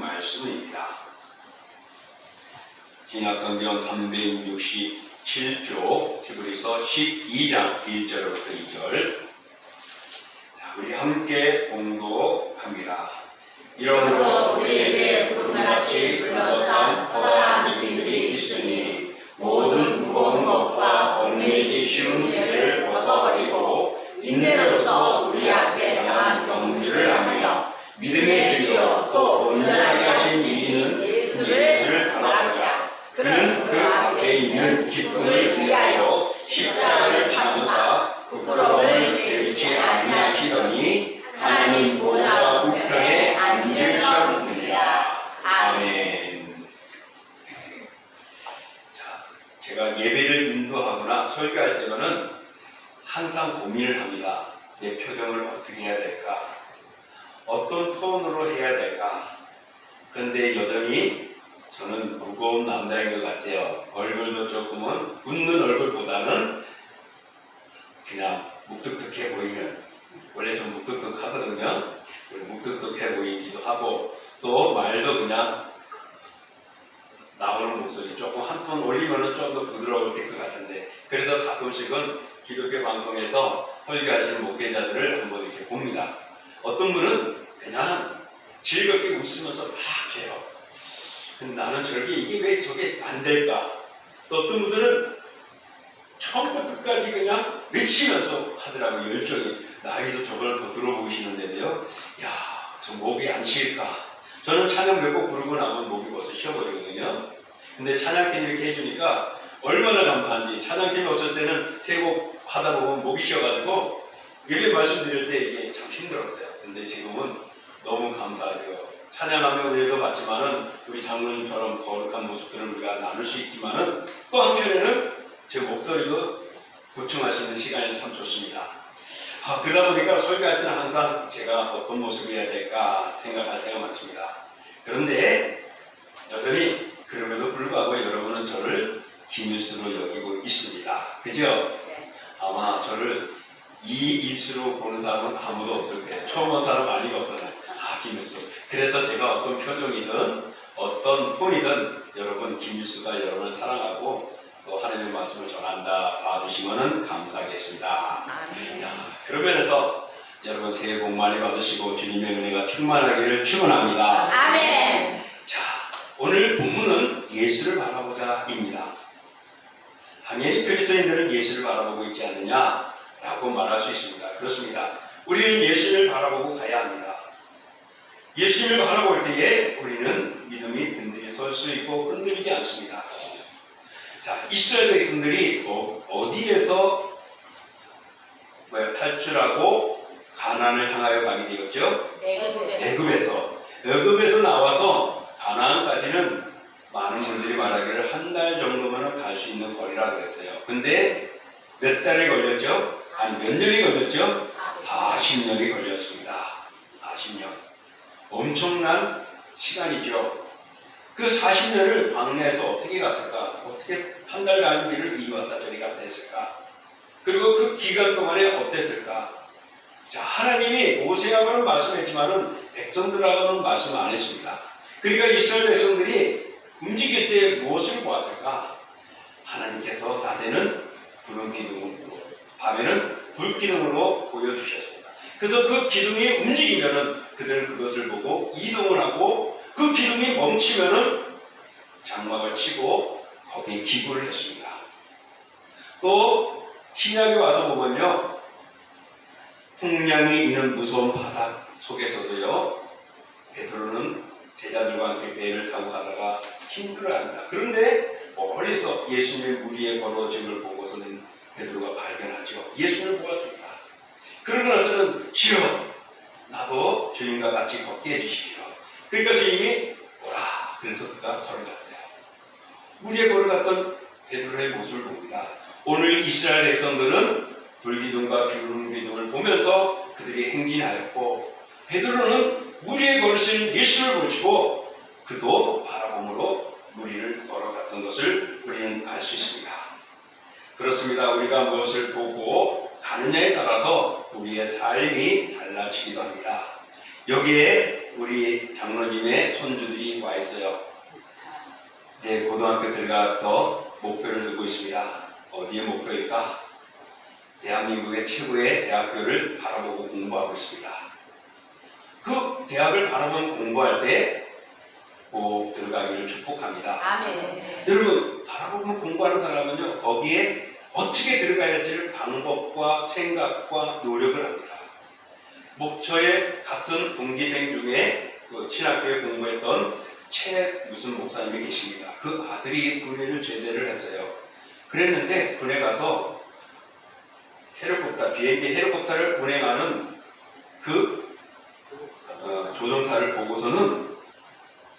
말씀입니다. 신약성경 367쪽 히브리서 12장 1절부터 2절. 우리 함께 봉독합니다. 이러므로 우리에게 구름같이 둘러싼 커다란 짐들이 있으니 모든 무거운 것과 얽매이기 쉬운 죄를 벗어버리고 인내로서 우리 앞에 당한 경주를 하며 믿음의 주요 또 온전하게 하신 이인 예수를 바라보자. 그는 그 앞에 있는 기쁨을 위하여 십자가를 참으사 부끄러움을 개의치 아니하시더니 하나님 보좌 우편에 앉으셨느니라. 아멘. 자, 제가 예배를 인도하거나 설교할 때면은 항상 고민을 합니다. 내 표정을 어떻게 해야 될까? 어떤 톤으로 해야 될까? 그런데 여전히 저는 무거운 남자인 것 같아요. 얼굴도 조금은 웃는 얼굴보다는 그냥 묵뚝뚝해 보이는, 원래 좀 묵뚝뚝하거든요. 묵뚝뚝해 보이기도 하고 또 말도 그냥 나오는 목소리 조금 한 톤 올리면 좀 더 부드러울 것 같은데, 그래서 가끔씩은 기독교 방송에서 설교하시는 목회자들을 한번 이렇게 봅니다. 어떤 분은 그냥 즐겁게 웃으면서 막 해요. 나는 이게 왜 저게 안 될까? 또 어떤 분들은 처음부터 끝까지 그냥 외치면서 하더라고요. 열정이. 나이도 저걸 더 들어보시는데요. 야, 저 목이 안 쉴까? 저는 찬양 몇 곡 부르고 나면 목이 벌써 쉬어버리거든요. 근데 찬양팀이 이렇게 해주니까 얼마나 감사한지. 찬양팀이 없을 때는 세 곡 하다 보면 목이 쉬어가지고 예배 말씀드릴 때 이게 참 힘들었어요. 근데 지금은 너무 감사하죠. 찬양하며 우리도 봤지만은 우리 장로님처럼 거룩한 모습들을 우리가 나눌 수 있지만은 또 한편에는 제 목소리도 보충하시는 시간이 참 좋습니다. 그러다 보니까 설교할 때는 항상 제가 어떤 모습이어야 될까 생각할 때가 많습니다. 그런데 여전히 그럼에도 불구하고 여러분은 저를 김일수로 여기고 있습니다. 그죠? 아마 저를 이 입수로 보는 사람은 아무도 없을 거예요. 처음 온 사람 아니고 없어요. 김일수. 그래서 제가 어떤 표정이든 어떤 톤이든 여러분 김일수가 여러분을 사랑하고 또 하나님의 말씀을 전한다 봐주시면 감사하겠습니다. 그런 면에서 여러분 새해 복 많이 받으시고 주님의 은혜가 충만하기를 축원합니다. 아멘. 자, 오늘 본문은 예수를 바라보자입니다. 당연히 그리스도인들은 예수를 바라보고 있지 않느냐라고 말할 수 있습니다. 그렇습니다. 우리는 예수를 바라보고 가야 합니다. 예수님을 바라볼 때에 우리는 믿음이 든든히 설 수 있고 흔들리지 않습니다. 자, 이스라엘 백성들이 어디에서 탈출하고 가나안을 향하여 가게 되었죠? 애굽에서 나와서 가나안까지는 많은 분들이 말하기를 한 달 정도면 갈 수 있는 거리라 그랬어요. 근데 몇 달이 걸렸죠? 아니 몇 년이 걸렸죠? 40년이 걸렸습니다. 40년. 엄청난 시간이죠. 그 40년을 광야에서 어떻게 갔을까? 어떻게 한 달 가는 길을 이리 왔다 저리 갔다 했을까? 그리고 그 기간 동안에 어땠을까? 자, 하나님이 모세하고는 말씀했지만은 백성들하고는 말씀 안 했습니다. 그러니까 이스라엘 백성들이 움직일 때 무엇을 보았을까? 하나님께서 낮에는 구름 기둥으로, 밤에는 불 기둥으로 보여주셨습니다. 그래서 그 기둥이 움직이면은 그들은 그것을 보고 이동을 하고 그 기둥이 멈추면은 장막을 치고 거기에 기구를 했습니다. 또 신약에 와서 보면요, 풍랑이 있는 무서운 바다 속에서도요, 베드로는 제자들과 함께 배를 타고 가다가 힘들어합니다. 그런데 멀리서 예수님의 무리에 걸어짐을 보고서는 베드로가 발견하죠. 예수님을 보아줍니다. 그러고 나서는 주여, 나도 주님과 같이 걷게 해주십시오. 그러니까 주님이 오라. 그래서 그가 걸어갔어요. 무리에 걸어갔던 베드로의 모습을 봅니다. 오늘 이스라엘 백성들은 불기둥과 기름 기둥을 보면서 그들이 행진하였고, 베드로는 무리에 걸으신 예수를 보시고 그도 바라봄으로 무리를 걸어갔던 것을 우리는 알 수 있습니다. 그렇습니다. 우리가 무엇을 보고 가느냐에 따라서 우리의 삶이 달라지기도 합니다. 여기에 우리 장로님의 손주들이 와 있어요. 이제 고등학교 들어가서 목표를 두고 있습니다. 어디에 목표일까? 대한민국의 최고의 대학교를 바라보고 공부하고 있습니다. 그 대학을 바라보고 공부할 때 꼭 들어가기를 축복합니다. 아멘. 여러분, 바라보고 공부하는 사람은요, 거기에 어떻게 들어가야 할지를 방법과 생각과 노력을 합니다. 저의 같은 동기생 중에 그 신학교에 공부했던 최 무슨 목사님이 계십니다. 그 아들이 군의를 제대를 했어요. 그랬는데 군에 가서 비행기 헬리콥터를 운행하는 그 조종사를 보고서는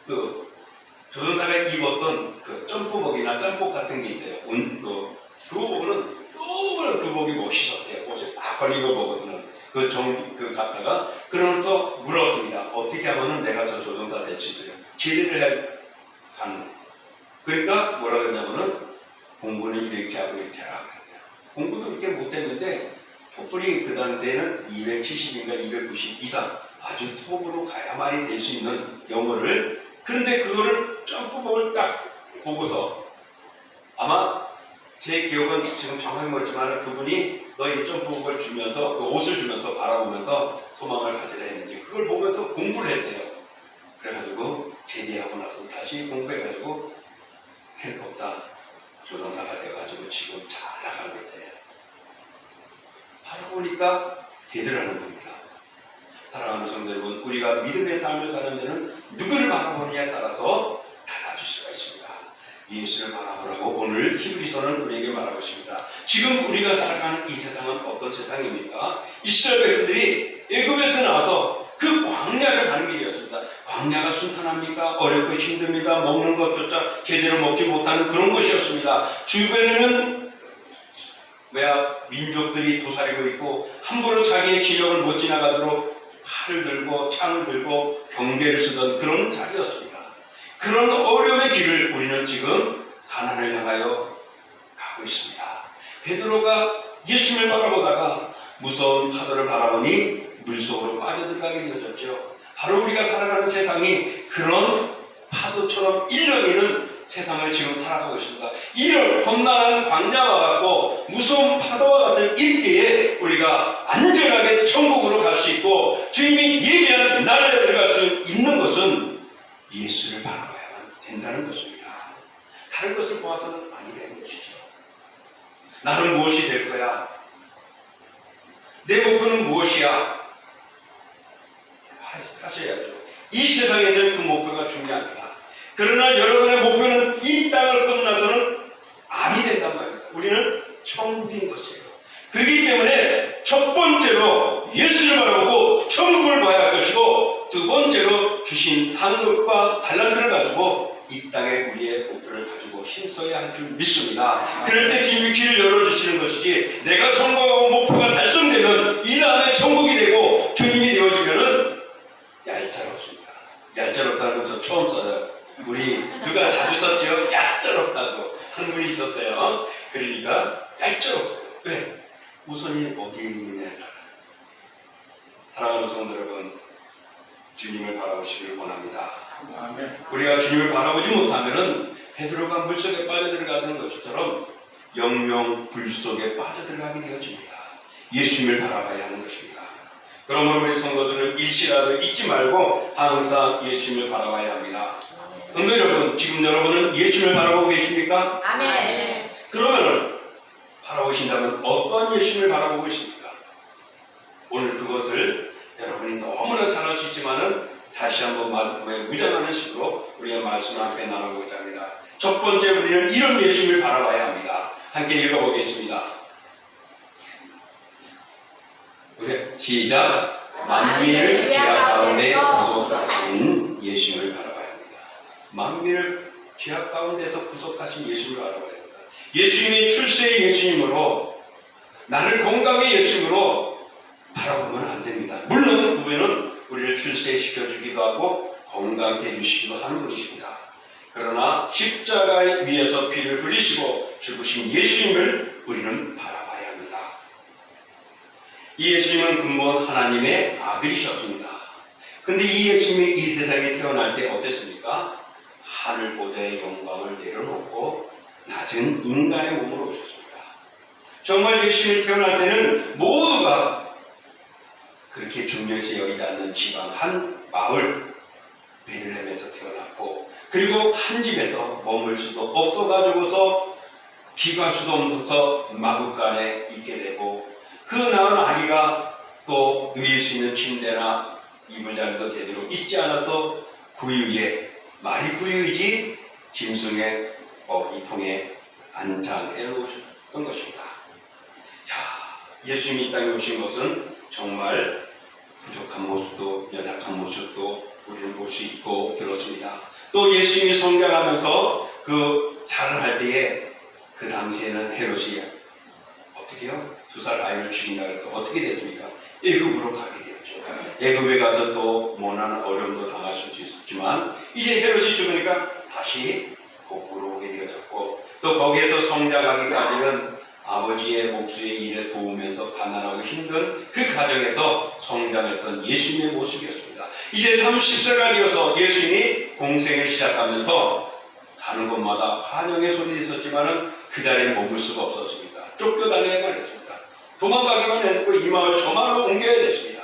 그 조종사가 입었던 그 점프복이나 점복 같은 게 있어요. 그거 보고는 너무나 그 복이 멋있었대요. 옷에 딱 걸린 거 보고서는 갔다가 그러면서 물었습니다. 어떻게 하면은 내가 저 조종사 될 수 있어요? 제대를 해 가는. 그러니까 뭐라 그랬냐면은 공부는 이렇게 하고 이렇게 하라 그랬어요. 공부도 그렇게 못했는데 토플이 그 당시에는 270인가 290 이상 아주 톱으로 가야만이 될 수 있는 영어를, 그런데 그거를 점프복을 딱 보고서 아마 제 기억은 지금 정확히 모르지만 그분이 너 이 점프복을 주면서 옷을 주면서 바라보면서 소망을 가지라 했는지 그걸 보면서 공부를 했대요. 그래가지고 제대하고 나서 다시 공부해가지고 헬리콥터 조종사가 돼가지고 지금 잘 나가고 있대요. 바라보니까 되더라는 겁니다. 사랑하는 성도 여러분, 우리가 믿음의 삶을 사는 데는 누구를 바라보느냐에 따라서 달라질 수가 있습니다. 예수를 바라보라고 오늘 히브리서는 우리에게 말하고 있습니다. 지금 우리가 살아가는 이 세상은 어떤 세상입니까? 이스라엘 백성들이 애굽에서 나와서 그 광야를 가는 길이었습니다. 광야가 순탄합니까? 어렵고 힘듭니다. 먹는 것조차 제대로 먹지 못하는 그런 곳이었습니다. 주변에는 민족들이 도사리고 있고 함부로 자기의 진영을 못 지나가도록 칼을 들고 창을 들고 경계를 쓰던 그런 자리였습니다. 그런 어려움의 길을 우리는 지금 가나안을 향하여 가고 있습니다. 베드로가 예수님을 바라보다가 무서운 파도를 바라보니 물속으로 빠져들어가게 되어졌죠. 바로 우리가 살아가는 세상이 그런 파도처럼 일렁이는 세상을 지금 살아가고 있습니다. 이런 험난한 광야와 같고 무서운 파도와 같은 입기에 우리가 안전하게 천국으로 갈 수 있고 주님이 예비한 나라에 들어갈 수 있는 것은 예수를 바라봐야만 된다는 것입니다. 다른 것을 보아서는 아니 되는 것이죠. 나는 무엇이 될 거야? 내 목표는 무엇이야? 하셔야죠. 이 세상에서는 그 목표가 중요합니다. 그러나 여러분의 목표는 이 땅을 끝나서는 아니 된단 말입니다. 우리는 천국인 것이에요. 그렇기 때문에 첫 번째로 예수를 바라보고 천국을 봐야 할 것이고 두 번째로 주신 상급과 달란트를 가지고 이 땅에 우리의 목표를 가지고 힘써야 할 줄 믿습니다. 그럴 때 주님이 길을 열어주시는 것이지 내가 성공하고 목표가 달성되면 이 다음에 천국이 되고 주님이 되어지면은 얄짤없습니다. 얄짤없다는 건 저 처음 써요. 우리 누가 자주 썼죠? 얄짤없다고 한 분이 있었어요. 그러니까 얄짤없어요. 왜? 우선이 어디에 있느냐에 따라. 사랑하는 성도 여러분, 주님을 바라보시기를 원합니다. 우리가 주님을 바라보지 못하면은 베드로가 물속에 빠져들어가는 것처럼 영영 불 속에 빠져들어가게 되어집니다. 예수님을 바라봐야 하는 것입니다. 그러므로 우리 성도들은 일시라도 잊지 말고 항상 예수님을 바라봐야 합니다. 성도 여러분, 지금 여러분은 예수님을 바라보고 계십니까? 아멘. 그러면 바라보신다면 어떠한 예수님을 바라보고 있습니까? 오늘 그것을 여러분이 너무나 잘할 수 있지만은 다시 한번 무장하는 식으로 우리가 말씀을 함께 나눠보고자 합니다. 첫 번째 우리는 이런 예수님을 바라봐야 합니다. 함께 읽어보겠습니다. 우리 시작. 만민을 죄악 가운데 구속하신 예수님을 바라봐야 합니다. 만민을 죄악 가운데서 구속하신 예수님을 바라봐야 합니다. 예수님이 출세의 예수님으로 나를 건강의 예수님으로 바라보면 안 됩니다. 물론 그분은 우리를 출세시켜주기도 하고 건강케 해주시기도 하는 분이십니다. 그러나 십자가에 위에서 피를 흘리시고 죽으신 예수님을 우리는 바라봐야 합니다. 이 예수님은 근본 하나님의 아들이셨습니다. 근데 이 예수님이 이 세상에 태어날 때 어땠습니까? 하늘보다의 영광을 내려놓고 낮은 인간의 몸으로 오셨습니다. 정말 예수님이 태어날 때는 모두가 그렇게 중요시 여기지 않는 지방 한 마을 베들레헴에서 태어났고, 그리고 한 집에서 머물 수도 없어가지고서 기갈 수도 없어서 마구간에 있게 되고, 그 낳은 아기가 또 누일 수 있는 침대나 이불 자리도 제대로 있지 않아서 구유에, 말이 구유이지 짐승의 이통에 안장해 놓으셨던 것입니다. 자, 예수님이 이 땅에 오신 것은 정말 부족한 모습도 연약한 모습도 우리는 볼 수 있고 들었습니다. 또 예수님이 성장하면서 그 자라날 때에 그 당시에는 헤롯이 어떻게 해요? 2살 아이를 죽인다 그래서 어떻게 됐습니까? 애굽으로 가게 되었죠. 애굽에 가서 또 모난 어려움도 당하실 수 있었지만 이제 헤롯이 죽으니까 다시 고국으로 오게 되어졌고, 또 거기에서 성장하기까지는 아버지의 목수의 일에 도우면서 가난하고 힘든 그 가정에서 성장했던 예수님의 모습이었습니다. 이제 30세가 되어서 예수님이 공생을 시작하면서 가는 곳마다 환영의 소리도 있었지만은 그 자리에 머물 수가 없었습니다. 쫓겨다녀야만 했습니다. 도망가기만 했고 이 마을 저 마을로 옮겨야 됐습니다.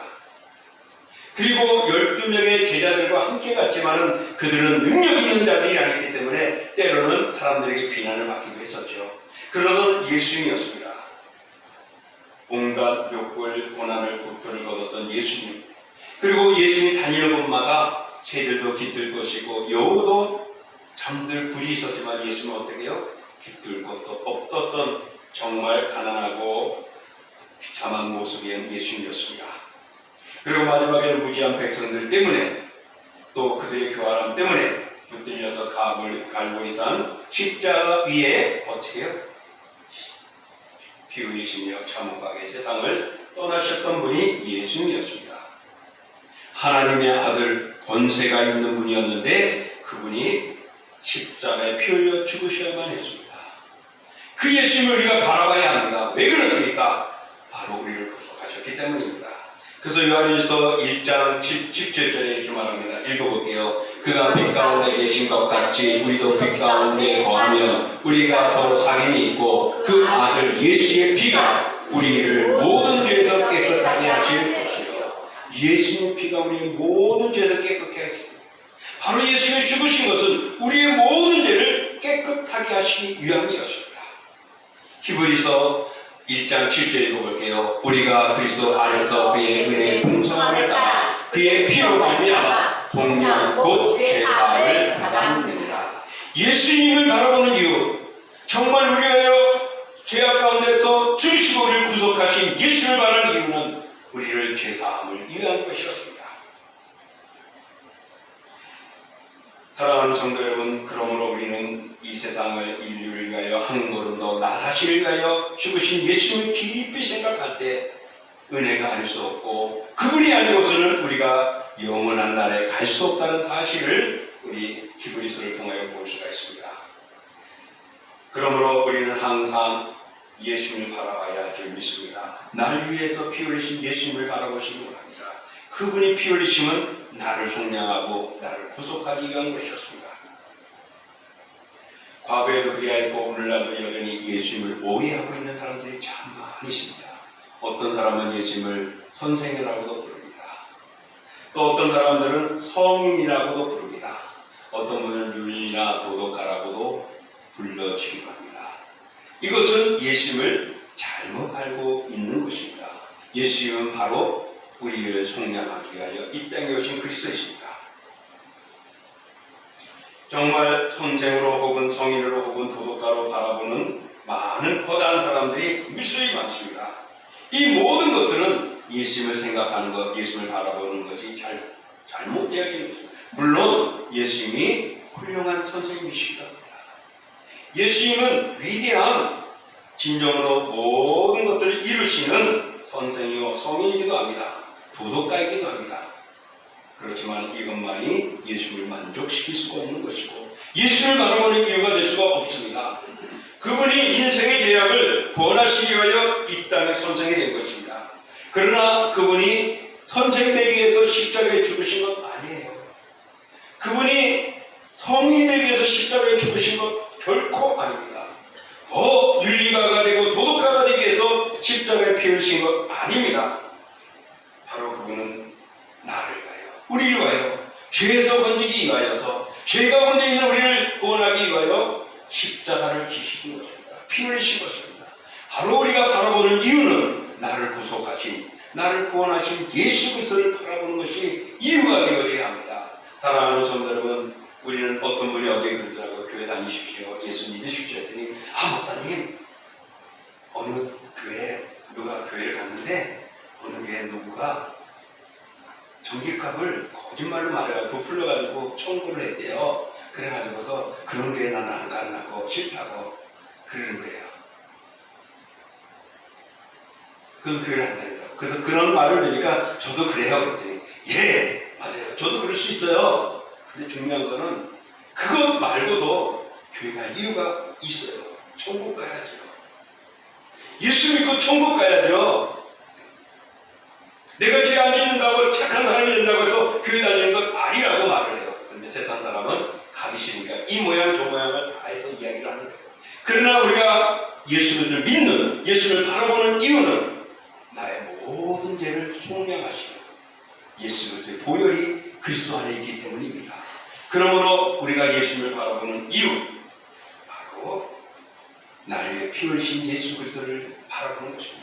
그리고 12명의 제자들과 함께 갔지만은 그들은 능력 있는 자들이 아니기 때문에 때로는 사람들에게 비난을 받기도 했었죠. 그러던 예수님이었습니다. 온갖 욕을, 고난을, 고표를 거뒀던 예수님. 그리고 예수님이 다니는 곳마다 새들도 깃들 것이고 여우도 잠들 불이 있었지만 예수님은 어떻게 해요? 깃들 것도 없었던 정말 가난하고 비참한 모습의 예수님이었습니다. 그리고 마지막에는 무지한 백성들 때문에 또 그들의 교활함 때문에 붙들려서 갈보리산 십자가 위에 어떻게 해요? 피 흘리시며 참혹하게 세상을 떠나셨던 분이 예수님이었습니다. 하나님의 아들 권세가 있는 분이었는데 그분이 십자가에 피 흘려 죽으셔야만 했습니다. 그 예수님을 우리가 바라봐야 합니다. 왜 그렇습니까? 바로 우리를 구속하셨기 때문입니다. 그래서 요한일서 1장 17절에 이렇게 말합니다. 읽어볼게요. 그가 빛 가운데 계신 것 같이 우리도 빛 가운데 거하면 우리가 서로 상인이 있고 그 아들 예수의 피가 우리를 모든 죄에서 깨끗하게 하실 것이요. 예수의 피가 우리의 모든 죄에서 깨끗하게 하십니다. 바로 예수님이 죽으신 것은 우리의 모든 죄를 깨끗하게 하시기 위함이었습니다. 히브리서 1장 7절 읽어볼게요. 우리가 그리스도 안에서 그의 은혜의 풍성함을 따라 그의 피로 말미암아 동량 곧 죄사함을 받았느니라. 예수님을 바라보는 이유, 정말 우리가 죄악 가운데서 주시고 우리를 구속하신 예수를 바라는 이유는 우리를 죄사함을 위한 것이었습니다. 사랑하는 성도 여러분, 그러므로 우리는 이 세상을 인류를 위하여 한 걸음 더 나 자신을 위하여 죽으신 예수님을 깊이 생각할 때 은혜가 아닐 수 없고 그분이 아니고서는 우리가 영원한 날에 갈 수 없다는 사실을 우리 히브리서를 통하여 볼 수가 있습니다. 그러므로 우리는 항상 예수님을 바라봐야 할 줄 믿습니다. 나를 위해서 피 흘리신 예수님을 바라보시기 원합니다. 그분이 피 흘리심은 나를 속량하고 나를 구속하기 위한 것이었습니다. 과거에도 그리하였고 오늘날도 여전히 예수님을 오해하고 있는 사람들이 참 많이 있습니다. 어떤 사람은 예수님을 선생이라고도 부릅니다. 또 어떤 사람들은 성인이라고도 부릅니다. 어떤 분은 윤리나 도덕가라고도 불러주기도 합니다. 이것은 예수님을 잘못 알고 있는 것입니다. 예수님은 바로 우리를 속량하기 위하여 이 땅에 오신 그리스도이십니다. 정말 선생으로 혹은 성인으로 혹은 도덕가로 바라보는 많은 거대한 사람들이 무수히 많습니다. 이 모든 것들은 예수님을 생각하는 것, 예수님을 바라보는 것이 잘못되어진 것입니다. 물론 예수님이 훌륭한 선생님이시기도 합니다. 예수님은 위대한 진정으로 모든 것들을 이루시는 선생이요 성인이기도 합니다. 도덕가이기도 합니다. 그렇지만 이것만이 예수님을 만족시킬 수가 없는 것이고 예수님을 바라보는 이유가 될 수가 없습니다. 그분이 인생의 죄악을 구원하시기 위하여 이 땅에 선생이 된 것입니다. 그러나 그분이 선생되기 위해서 십자가에 십자가에 죽으신 것 아니에요. 그분이 성인 되기 위해서 십자가에 죽으신 것 결코 아닙니다. 더 윤리가가 되고 도덕가가 되기 위해서 십자가에 피 흘리신 것 아닙니다. 바로 그분은 나를 위하여, 우리를 위하여, 죄에서 건지기 위하여서, 죄 가운데 있는 우리를 구원하기 위하여 십자가를 지시는 것입니다. 피 흘리신 것입니다. 바로 우리가 바라보는 이유는 나를 구속하신, 나를 구원하신 예수 그리스도를 바라보는 것이 이유가 되어야 합니다. 사랑하는 성도 여러분, 우리는 어떤 분이 어디에 그러더라고요. 교회 다니십시오, 예수 믿으십시오 했더니, 목사님, 어느 교회 누가 교회를 갔는데 어느 교회 누구가 전기값을 거짓말로 말해가지고 부풀려가지고 청구를 했대요. 그래가지고서 그런 교회 나는 안 간다고, 싫다고 그러는 거예요. 그 교회를 안 다닌다고. 그래서 그런 말을 들으니까 저도 그래요. 그랬더니 예, 맞아요. 저도 그럴 수 있어요. 근데 중요한 거는 그것 말고도 교회가 이유가 있어요. 천국 가야죠. 예수 믿고 천국 가야죠. 내가 죄 안 짓는다고 착한 사람이 된다고 해서 교회 다니는 건 아니라고 말을 해요. 근데 세상 사람은 가기 싫으니까 이 모양 저 모양을 다 해서 이야기를 하는 거예요. 그러나 우리가 예수를 믿는, 예수를 바라보는 이유는 나의 모든 죄를 속량하시는 예수 그리스도의 보혈이 그리스도 안에 있기 때문입니다. 그러므로 우리가 예수를 바라보는 이유, 바로 나를 위해 피 흘리신 예수 그리스도를 바라보는 것입니다.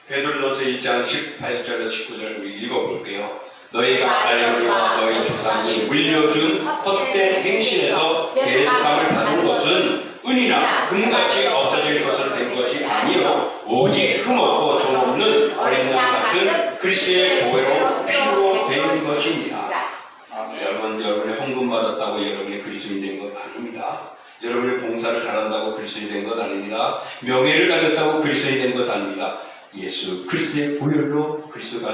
베드로전서 1장 18절에서 19절 우리 읽어볼게요. 너희가 알거니와 너희 조상이 물려준 헛된 행실에서 대속함을 받은 것은 은이나 금같이 없어질 것으로 된 것이 아니요 오직 흠없고 정없는 어린 양 같은 그리스도의 보혈로 피로 된 것이니라. 여러분의 헌금 받았다고 여러분이 그리스도인 된 것 아닙니다. 여러분의 봉사를 잘한다고 그리스도인 된 것 아닙니다. 명예를 가졌다고 그리스도인 된 것 아닙니다. 예수 그리스도의 보혈로 그리스도인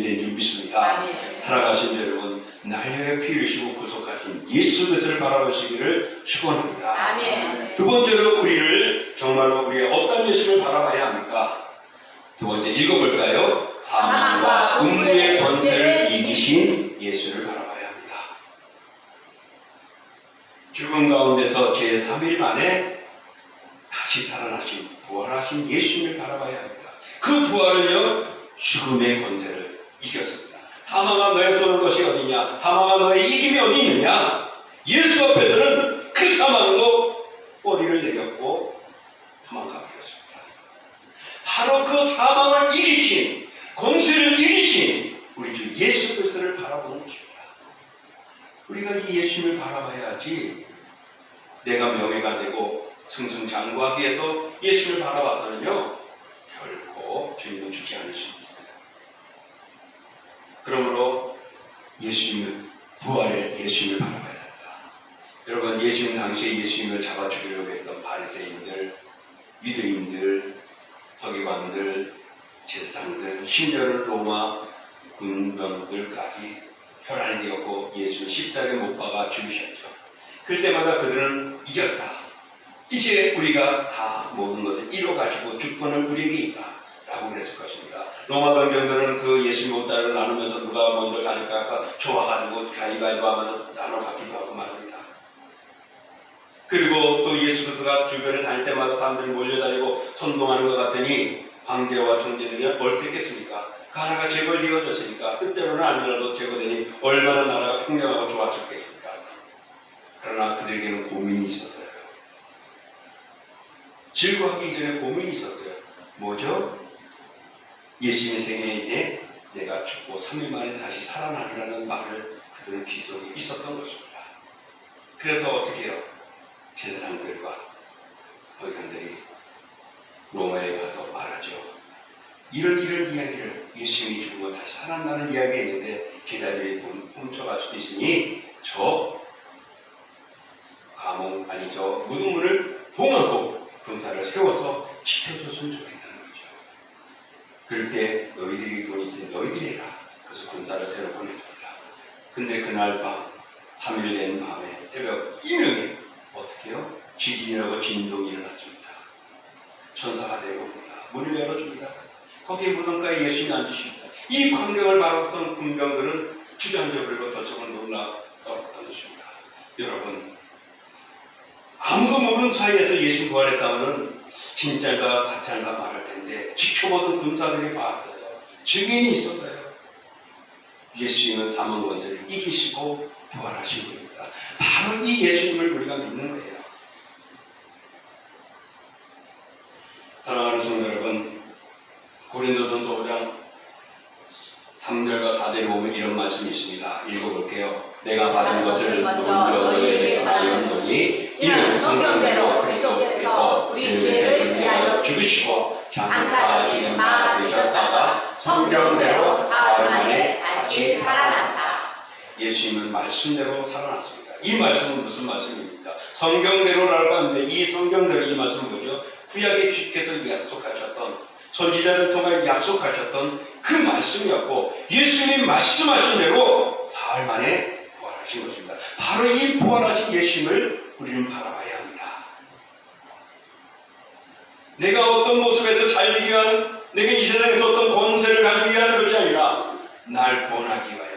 된 줄 믿습니다. 살아가신 여러분, 나의 피 흘리시고 구속하신 예수 그리스도를 바라보시기를 축원합니다. 아멘. 두 번째로 우리를 정말로 우리의 어떤 예수를 바라봐야 합니까? 두 번째 읽어볼까요? 사망과 음부의 권세를 이기신 예수를 바라봐야 합니다. 죽음 가운데서 제3일 만에 다시 살아나신 부활하신 예수님을 바라봐야 합니다. 그 부활은요, 죽음의 권세를 이겼습니다. 사망아 너의 쏘는 것이 어디냐? 사망아 너의 이김이 어디 있느냐? 예수 앞에서는 그 사망도 꼬리를 내렸고 도망가 버렸습니다. 바로 그 사망을 이기신, 권세를 이기신 우리 주 예수 그리스도를 바라보는 것입니다. 우리가 이 예수님을 바라봐야지 내가 명예가 되고 승승장구하기 위해서 예수를 바라봐서는요 결코 주님은 주지 않을 수 있어요. 그러므로 예수님을, 부활의 예수님을 바라봐야 합니다. 여러분, 예수님 당시에 예수님을 잡아 죽이려고 했던 바리새인들, 유대인들, 서기관들, 제사장들, 심지어는 로마 군병들까지 혈안이 되었고 예수를 십자가에 못 박아 죽이셨죠. 그럴 때마다 그들은 이겼다. 이제 우리가 다 모든 것을 이뤄가지고 주권은 우리에게 있다 라고 그랬을 것입니다. 로마 병정들은 그 예수님 옷다리를 나누면서 누가 먼저 가니까 좋아가지고 가위바위보 하면서 나눠 갖기도 하고 말입니다. 그리고 또 예수 그리스도가 주변에 다닐 때마다 사람들이 몰려다니고 선동하는 것 같더니 황제와 총재들이 얼겠겠습니까? 그 하나가 제거되어졌으니까 뜻대로는 아니라도 제거되니 얼마나 나라가 풍성하고 좋았었겠습니까? 그러나 그들에게는 고민이 있었어요. 즐거워하기 이전에 고민이 있었어요. 뭐죠? 예수님 생애에 대해 내가 죽고 3일 만에 다시 살아나리라는 말을 그들은 귀 속에 있었던 것입니다. 그래서 어떻게 해요? 제사장들과 서기관들이 로마에 가서 말하죠. 이런 이야기를 예수님이 죽고 다시 살아난다는 이야기가 있는데 제자들이 훔쳐갈 수도 있으니 저 무덤문을 봉하고 군사를 세워서 지켜줬으면 좋겠다는 거죠. 그럴 때 너희들이 돈이 있으니 너희들이 해라. 그래서 군사를 세워 보냅니다. 근데 그날 밤, 3일 된 밤에 새벽 2명이 어떻게 해요? 지진이라고 진동이 일어났습니다. 천사가 내려옵니다. 문을 열어줍니다. 거기에 무덤가에 예수님이 앉으십니다. 이 광경을 바라보던 군병들은 주저앉아 버리고 덜썩을 놀라 떨었던 것입니다. 여러분, 아무도 모르는 사이에서 예수님 부활했다면 진짜가 가짜인가 말할 텐데 지켜보던 군사들이 봤어요. 증인이 있었어요. 예수님은 사망 권세를 이기시고 부활하신 분입니다. 바로 이 예수님을 우리가 믿는 거예요. 사랑하는 성도 여러분, 고린도전서 5장 3절과 4절에 보면 이런 말씀이 있습니다. 읽어볼게요. 내가 받은 것을 먼저 너희에게 전하였노니 이는 성경대로 그리스도께서 우리 죄를 위하여 죽으시고 장사 지은 바 되셨다가 성경대로 사흘 만에 다시 살아나사. 예수님은 말씀대로 살아났습니다. 이 말씀은 무슨 말씀입니까? 성경대로라고 하는데 이 성경대로 이 말씀은 뭐죠? 구약의 주께서 약속하셨던, 선지자를 통하여 약속하셨던 그 말씀이었고 예수님이 말씀하신 대로 사흘 만에 부활하신 것입니다. 바로 이 부활하신 예수님을 우리는 바라봐야 합니다. 내가 어떤 모습에서 살기 위한, 내가 이 세상에서 어떤 권세를 가지기 위한 것이 아니라 날 구원하기 위하여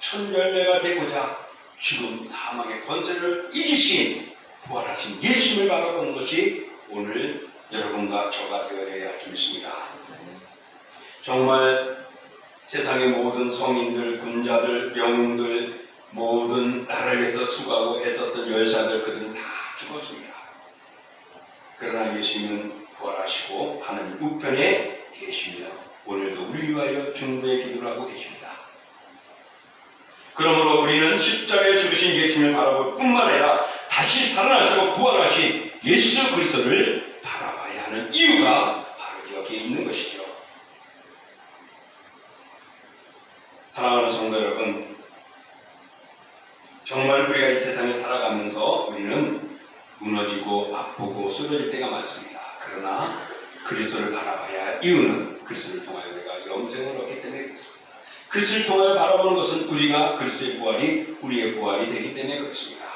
천열매가 되고자 죽음 사망의 권세를 이기신 부활하신 예수님을 바라보는 것이 오늘 여러분과 저가 되어야 할 줄 믿습니다. 정말 세상의 모든 성인들, 군자들, 영웅들, 모든 나라를 위해서 수고하고 애썼던 열사들, 그들은 다 죽었습니다. 그러나 예수님은 부활하시고 하나님 우편에 계시며 오늘도 우리를 위하여 중보의 기도를 하고 계십니다. 그러므로 우리는 십자가에 죽으신 예수님을 바라볼 뿐만 아니라 다시 살아나시고 부활하신 예수 그리스도를 바라봐야 하는 이유가 바로 여기에 있는 것이죠. 사랑하는 성도 여러분, 정말 우리가 이 세상에 살아가면서 우리는 무너지고 아프고 쓰러질 때가 많습니다. 그러나 그리스도를 바라봐야 할 이유는 그리스도를 통하여 우리가 영생을 얻기 때문에 그렇습니다. 그리스도를 통하여 바라보는 것은 우리가 그리스도의 부활이 우리의 부활이 되기 때문에 그렇습니다.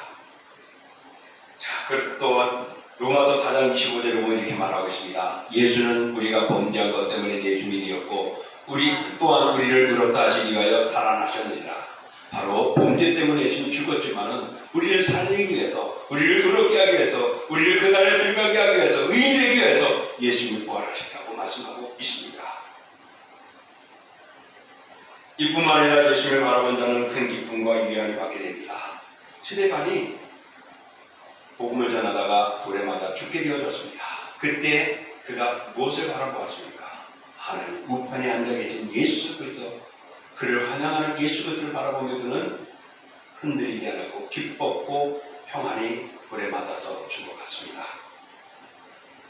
자, 또한 로마서 4장 25절에 보면 이렇게 말하고 있습니다. 예수는 우리가 범죄한 것 때문에 내줌이 되었고 우리 또한 우리를 의롭다 하시기 위하여 살아나셨느니라. 바로 범죄 때문에 예수는 죽었지만은 우리를 살리기 위해서, 우리를 의롭게 하기 위해서, 우리를 그 날에 들어가게 하기 위해서, 의인 되기 위해서 예수님이 부활하셨다고 말씀하고 있습니다. 이뿐만 아니라 예수님을 바라본 자는 큰 기쁨과 위안을 받게 됩니다. 스데반이 복음을 전하다가 돌에 맞아 죽게 되어졌습니다. 그때 그가 무엇을 바라보았습니까? 하나님 우편에 앉아 계신 예수 그리스도, 그를 환영하는 예수 그리스도를 바라보며 그는 흔들리지 않았고 기뻤고 평안히 돌에 맞아서 죽어갔습니다.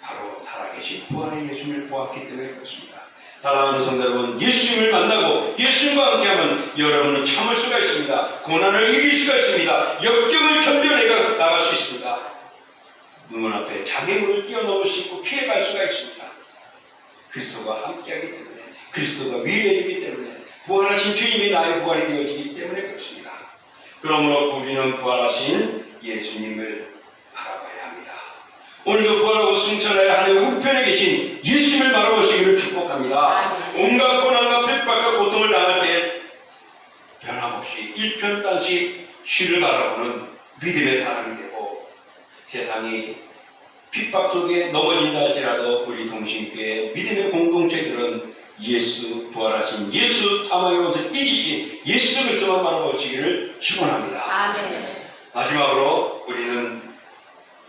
바로 살아계신 부활의 예수님을 보았기 때문에 그렇습니다. 사랑하는 성도 여러분, 예수님을 만나고 예수님과 함께하면 여러분은 참을 수가 있습니다. 고난을 이길 수가 있습니다. 역경을 견뎌내가 나갈 수 있습니다. 눈 앞에 장애물을 뛰어넘을 수 있고 피해갈 수가 있습니다. 그리스도가 함께하기 때문에, 그리스도가 위대하기 때문에, 부활하신 주님이 나의 부활이 되어지기 때문에 그렇습니다. 그러므로 우리는 부활하신 예수님을 바라봐야 합니다. 오늘도 부활하고 승천하여 하나님의 우편에 계신 예수님을 바라보시기를 축복합니다. 온갖 고난과 핍박과 고통을 당할 때 변함없이 일편단식 주를 바라보는 믿음의 사람이 되고, 세상이 핍박 속에 넘어진다 할지라도 우리 동신교회 믿음의 공동체들은 예수, 부활하신 예수, 사망의 원수를 이기신 예수 그리스도만 바라보시기를 축원합니다. 아멘. 마지막으로 우리는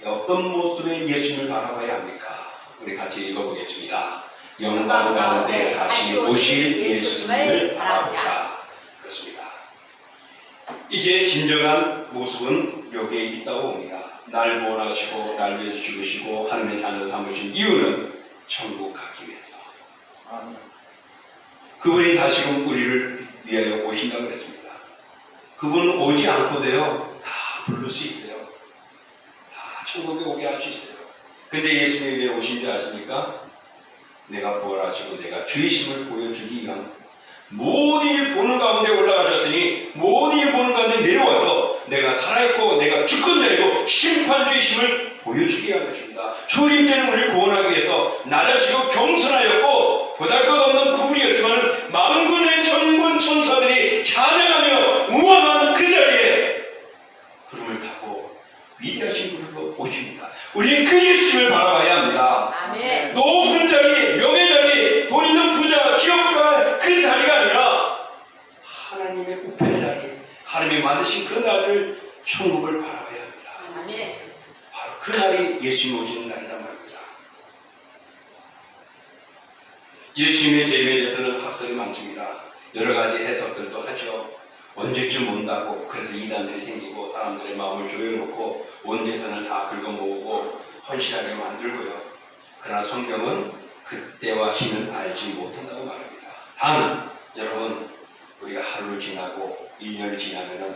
어떤 모습의 예수님을 바라봐야 합니까? 우리 같이 읽어보겠습니다. 영광 가운데 다시 오실 예수님을 바라보자. 그렇습니다. 이게 진정한 모습은 여기에 있다고 봅니다. 날 구원하시고 날 위해서 죽으시고 하나님의 자녀 삼으신 이유는 천국 가기 위해서. 그분이 다시금 우리를 위하여 오신다고 그랬습니다. 그분은 오지 않고도요 다 부를 수 있어요. 다 천국에 오게 할 수 있어요. 근데 예수님이 왜 오신지 아십니까? 내가 부활하시고 내가 주이심을 보여주기 위한, 모든 일 보는 가운데 올라가셨으니 모든 일 보는 가운데 내려와서 내가 살아있고 내가 주권자이고 심판주이심을 보여주기 위한 것입니다. 주님 때는 우리를 구원하기 위해서 낮아지고 겸손하였고 보잘것없는 그분이었지만 마음 우리는 그 예수님을 바라봐야 합니다. 아멘. 높은 자리, 명예 자리, 돈 있는 부자, 기업가 그 자리가 아니라 하나님의 우편의 자리, 하나님이 만드신 그 날을 천국을 바라봐야 합니다. 아멘. 바로 그 날이 예수님이 오시는 날이란 말입니다. 예수님의 재림에 대해서는 학설이 많습니다. 여러 가지 해석들도 하죠. 언제쯤 온다고, 그래서 이단들이 생기고 사람들의 마음을 조여놓고 온 재산을 다 긁어모으고 헌신하게 만들고요. 그러나 성경은 그때와 시는 알지 못한다고 말합니다. 단 여러분, 우리가 하루를 지나고 1년을 지나면은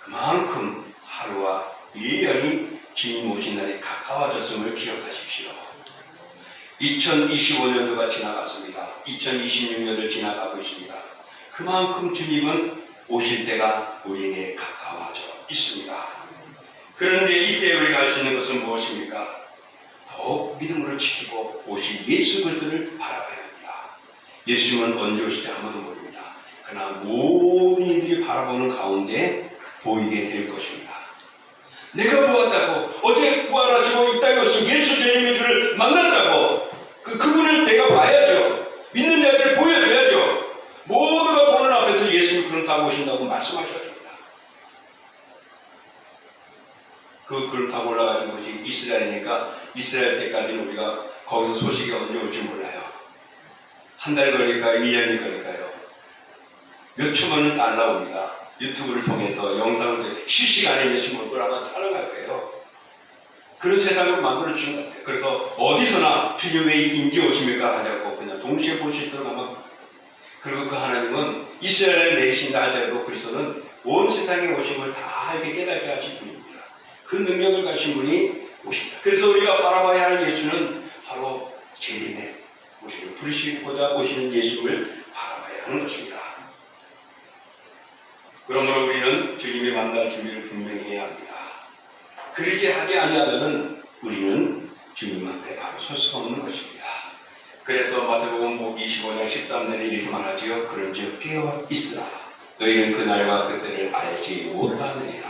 그만큼 하루와 1년이 주님 오신 날이 가까워졌음을 기억하십시오. 2025년도가 지나갔습니다. 2026년을 지나가고 있습니다. 그만큼 주님은 오실 때가 우리에게 가까워져 있습니다. 그런데 이때 우리가 할 수 있는 것은 무엇입니까? 더욱 믿음으로 지키고 오실 예수 그리스도를 바라봐야 합니다. 예수님은 언제 오실지 아무도 모릅니다. 그러나 모든 이들이 바라보는 가운데 보이게 될 것입니다. 내가 보았다고, 어제 부활하시고 이 땅에 오신 예수 재림의 주를 만났다고, 그분을 내가 봐야죠. 믿는 자들을 보여줘야죠. 모두가 보는 앞에서 예수님이 그렇다고 오신다고 말씀하셔야 됩니다. 그 그릇 타고 올라가신 곳이 이스라엘이니까 이스라엘 때까지는 우리가 거기서 소식이 언제 올지 몰라요. 한 달 걸릴까요? 1년이 걸릴까요? 몇 초만은 날라옵니다. 유튜브를 통해서 영상을 통해서 실시간에 예수 모습을 아마 촬영할 거예요. 그런 세상을 만들어주신 것 같아요. 그래서 어디서나 주님 왜 인지 오십니까? 하냐고 그냥 동시에 볼 수 있도록 아마. 그리고 그 하나님은 이스라엘을 내리신다 할지라도 그리스도는 온 세상에 오신 걸 다 알게 깨닫게 하신 분입니다. 그 능력을 가진 분이 오십니다. 그래서 우리가 바라봐야 할 예수는 바로 재림에 우리를 부르시고자 오시는 예수를 바라봐야 하는 것입니다. 그러므로 우리는 주님이 만날 준비를 분명히 해야 합니다. 그렇게 하지 아니하면 우리는 주님 앞에 바로 설 수가 없는 것입니다. 그래서 마태복음 25장 13절에 이렇게 말하지요. 그런즉 깨어 있으라. 너희는 그날과 그때를 알지 못하느니라.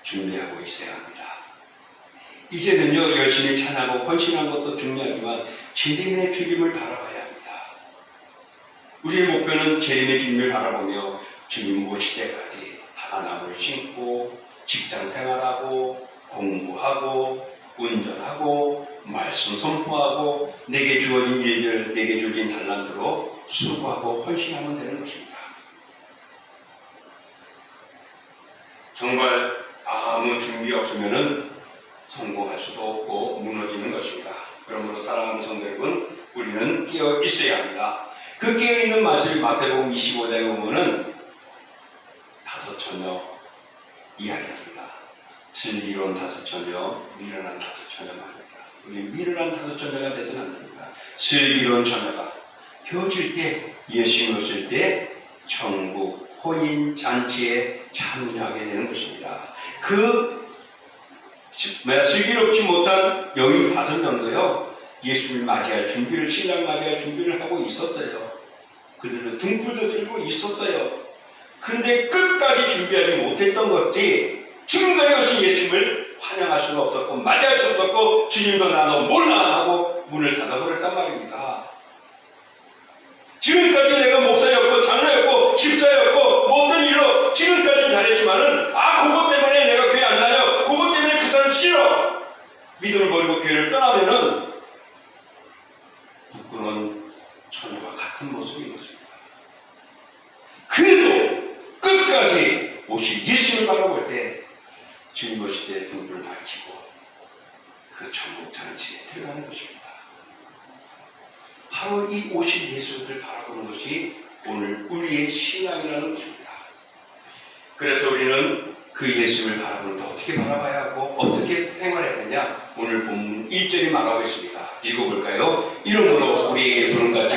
준비하고 있어야 합니다. 이제는요, 열심히 찬하고 헌신한 것도 중요하지만 재림의 주님을 바라봐야 합니다. 우리의 목표는 재림의 주님을 바라보며 주님 오실 때까지 사과나무를 심고 직장 생활하고 공부하고 운전하고 말씀 선포하고 내게 주어진 일들, 내게 주어진 달란트로 수고하고 헌신하면 되는 것입니다. 정말 아무 준비 없으면은 성공할 수도 없고 무너지는 것입니다. 그러므로 사랑하는 성도 여러분, 우리는 깨어 있어야 합니다. 그 깨어 있는 말씀이 마태복음 25장에 보면은 5처녀 이야기합니다. 슬기로운 5처녀, 미련한 5처녀 말입니다. 우리 미련한 5처녀가 되지는 않습니다. 슬기로운 처녀가 되어질 때, 예수님 오실 때 천국 혼인 잔치에 참여하게 되는 것입니다. 슬기롭지 못한 여인 5명도요, 예수님을 맞이할 준비를, 신랑 맞이할 준비를 하고 있었어요. 그들은 등불도 들고 있었어요. 근데 끝까지 준비하지 못했던 것이 지금까지 오신 예수님을 환영할 수는 없었고 맞이할 수 없었고 주님도 나도 몰라 하고 문을 닫아버렸단 말입니다. 지금까지 내가 목사였고 장로였고 집사였고 뭐 어떤 일로 지금까지 잘했지만은 그것 때문에 내가 교회 안 다녀, 그것 때문에 그 사람 싫어, 믿음을 버리고 교회를 떠나면은 부끄러운 처녀와 같은 모습인 것입니다. 그래도 끝까지 오실 예수님을 바라볼 때 주님 오실 때 등불을 밝히고 그 천국 잔치에 들어가는 것입니다. 바로 이 오실 예수를 바라보는 것이 오늘 우리의 신앙이라는 것입니다. 그래서 우리는 그 예수님을 바라보는데 어떻게 바라봐야 하고 어떻게 생활해야 되냐, 오늘 본문 1절이 말하고 있습니다. 읽어볼까요? 이러므로 우리에게 부름같이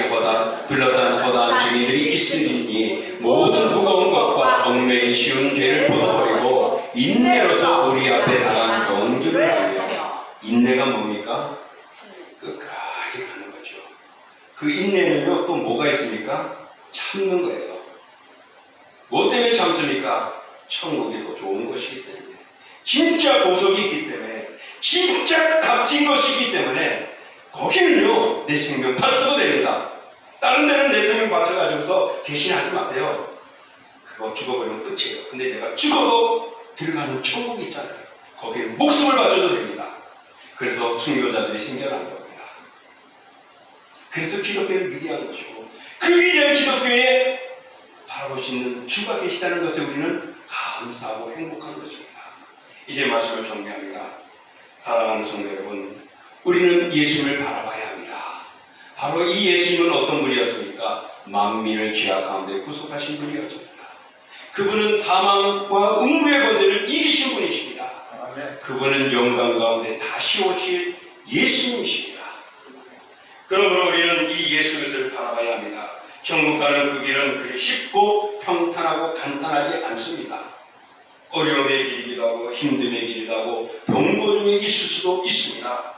둘러싼 허다한 증인들이 있으니 모든 무거운 것과 얽매기 쉬운 죄를 벗어버리고 인내로서 우리 앞에 나간 경주를 하며. 인내가 뭡니까? 끝까지 가는 거죠. 그 인내는요, 또 뭐가 있습니까? 참는 거예요. 뭐 때문에 참습니까? 천국이 더 좋은 것이기 때문에, 진짜 보석이 있기 때문에, 진짜 값진 것이기 때문에 거기는요 내 생명 바쳐도 됩니다. 다른 데는 내 생명 바쳐가지고서 대신하지 마세요. 그거 죽어버리면 끝이에요. 근데 내가 죽어도 들어가는 천국이 있잖아요. 거기에 목숨을 바쳐도 됩니다. 그래서 순교자들이 생겨난 겁니다. 그래서 기독교를 위대한 것이고 그 위대한 기독교에 바라볼 수 있는 주가 계시다는 것에 우리는 감사하고 행복한 것입니다. 이제 말씀을 정리합니다. 사랑하는 성도 여러분, 우리는 예수님을 바라봐야 합니다. 바로 이 예수님은 어떤 분이었습니까? 만민을 죄악 가운데 구속하신 분이었습니다. 그분은 사망과 음부의 권세를 이기신 분이십니다. 그분은 영광 가운데 다시 오실 예수님이십니다. 그러므로 우리는 이 예수 그리스도를 바라봐야 합니다. 천국 가는 그 길은 그리 쉽고 평탄하고 간단하지 않습니다. 어려움의 길이기도 하고 힘듦의 길이기도 하고 병고 중에 있을 수도 있습니다.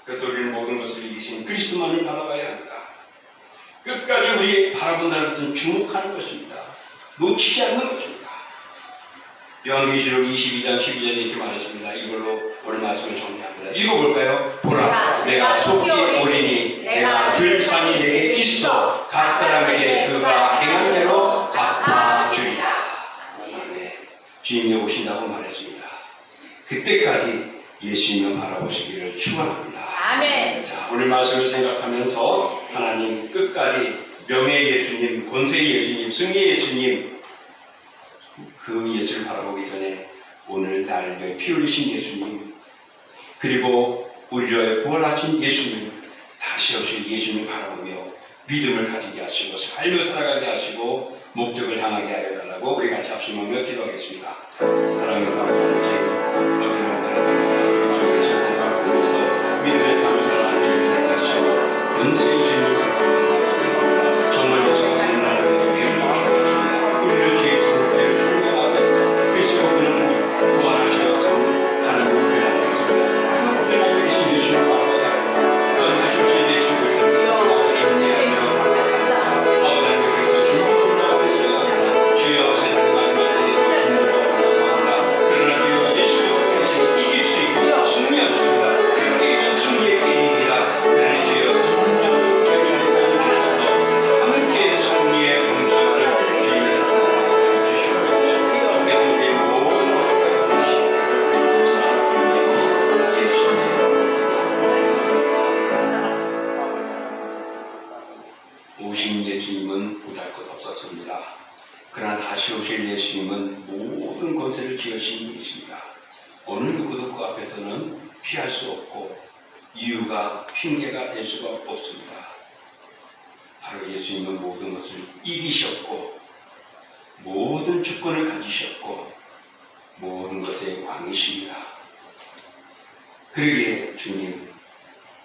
그래서 우리는 모든 것을 이기신 그리스도만을 바라봐야 합니다. 끝까지 우리 바라본다는 것은 주목하는 것입니다. 놓치지 않는 것입니다. 요한계시록 22장 12절에 이렇게 말했습니다. 이걸로 오늘 말씀을 정리합니다. 읽어볼까요? 보라, 내가 속히 오리니 내가 줄 상이 내게 있어 각 사람에게 그가 행한 대로 갚아주리라. 주님이 오신다고 말했습니다. 그때까지 예수님을 바라보시기를 축원합니다. 아멘. 자, 오늘 말씀을 생각하면서 하나님 끝까지 명예의 예수님, 권세의 예수님, 승리의 예수님 그 예수를 바라보기 전에 오늘 날 위해 피 흘리신 예수님 그리고 우리를 위해 부활하신 예수님 다시 오실 예수님 바라보며 믿음을 가지게 하시고 삶을 살아가게 하시고 목적을 향하게 하여 달라고 우리 같이 합심하며 기도하겠습니다. 사랑의 아버지, 아버지 하나님 그리스도의 생각을 보면서 믿음의 삶을 살아가는 저희들을 하시고 권세의 주님을 바라보며 정말 예수가 생각나는 피를 주셨습니다. 우리를 죄에서 죄를 순결하게 그리스도 그는 부활하시어 하나님 우리를 하셨습니다. 그 우리를 계신 예수님을 바라봐야 합니다. 너희가 주신 예수 그리스도를 인내하며 아버지 그래서 중국을 나오며 주여 세상의 마지막 때에 그러나 주여 예수 그리스도께서 이길 수 있고 승리하셨습니다. 그 게임은 승리의 게임입니다. 그러나 주여 인정하고 결정을 주셔서 함께 승리의 응답을 주님께서 주시옵소서. 주께서 우리의 모든 것을 감사드리며 오신 예수님은 보잘것 없었습니다. 그러나 다시 오실 예수님은 모든 권세를 지으신 분이십니다. 어느 누구도 그 앞에서는 피할 수 없고 이유가 핑계가 될 수가 없습니다. 바로 예수님은 모든 것을 이기셨고 모든 주권을 가지셨고 모든 것의 왕이십니다. 그러기에 주님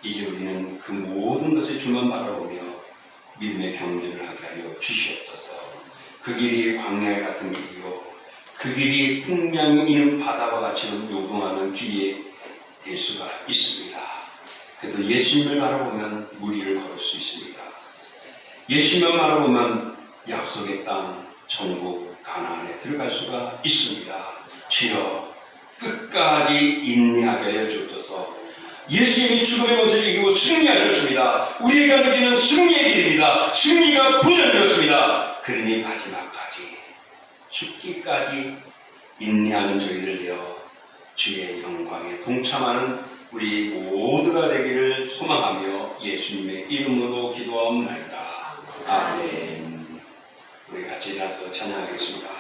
이제 우리는 그 모든 것을 주만 바라보며 믿음의 경륜을 하게 하여 주시옵소서. 그 길이 광야 같은 길이요 그 길이 풍량이 있는 바다와 같이 요동하는 길이 될 수가 있습니다. 그래도 예수님을 바라보면 무리를 걸을 수 있습니다. 예수님만 바라보면 약속의 땅 천국 가나안에 들어갈 수가 있습니다. 주여 끝까지 인내하게 하여 주옵소서. 예수님이 죽음의 권세를 이기고 승리하셨습니다. 우리가 가는 길은 승리의 길입니다. 승리가 보장되었습니다. 그러니 마지막까지 죽기까지 인내하는 저희들 되어 주의 영광에 동참하는 우리 모두가 되기를 소망하며 예수님의 이름으로 기도하옵나이다. 아멘. 우리 같이 일어나서 찬양하겠습니다.